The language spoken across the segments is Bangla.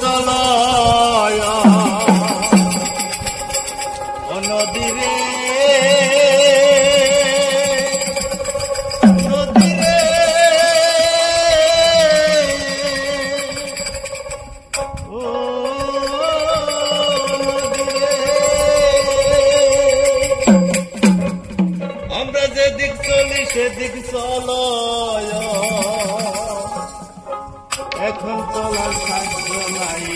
চলায়া নদীরে নদীরে ও নদীরে আমরা যেদিক চলি সেদিক চলায়া এখন চলার সাধ্য নাই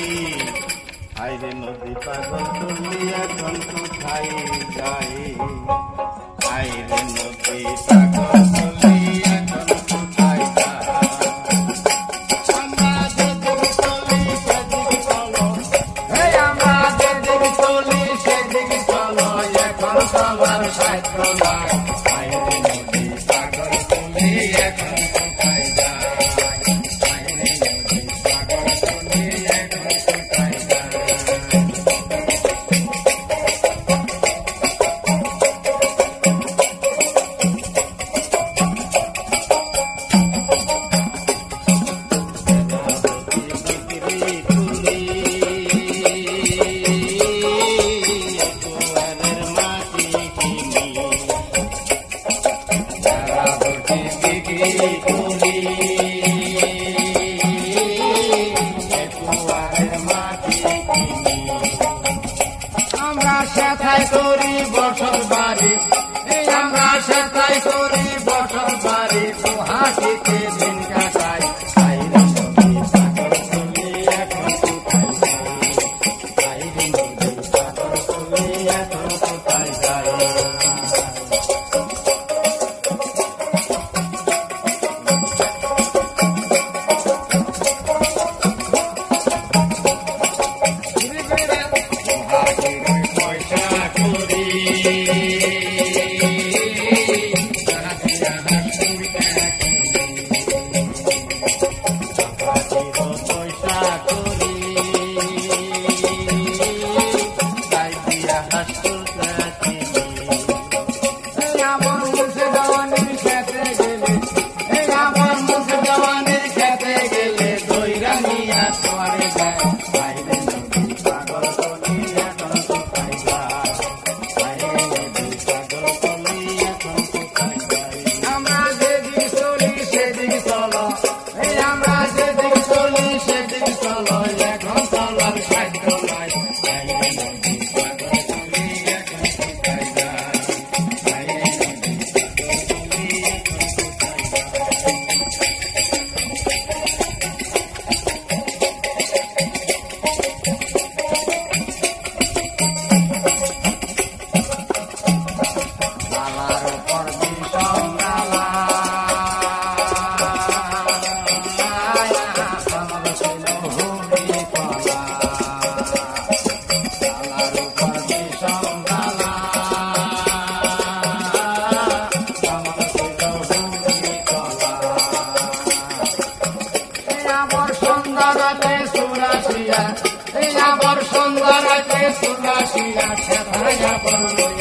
আইরে নদী পাগল তুমি এখন কোথায় যাই আইরে নদী পাগল তুমি এখন কোথায় যাই আমরা যেদিক চলি সেদিক চলো আমরা যেদিক চলি সেদিক চলো এখন চলার সাধ্য নাই আইরে নদী পাগল তুমি এখন কোথায় যাই আমরা সেথায় করি বছর বাড়ি আমরা সেথায় করি বছর বাড়ি তো হাসিতে দিন কাটাই আইরে নদী পাগল তুমি এখন কোথায় যাই আইরে নদী পাগল তুমি এখন কোথায় যাই সুন্দর সুন্দর সুন্দর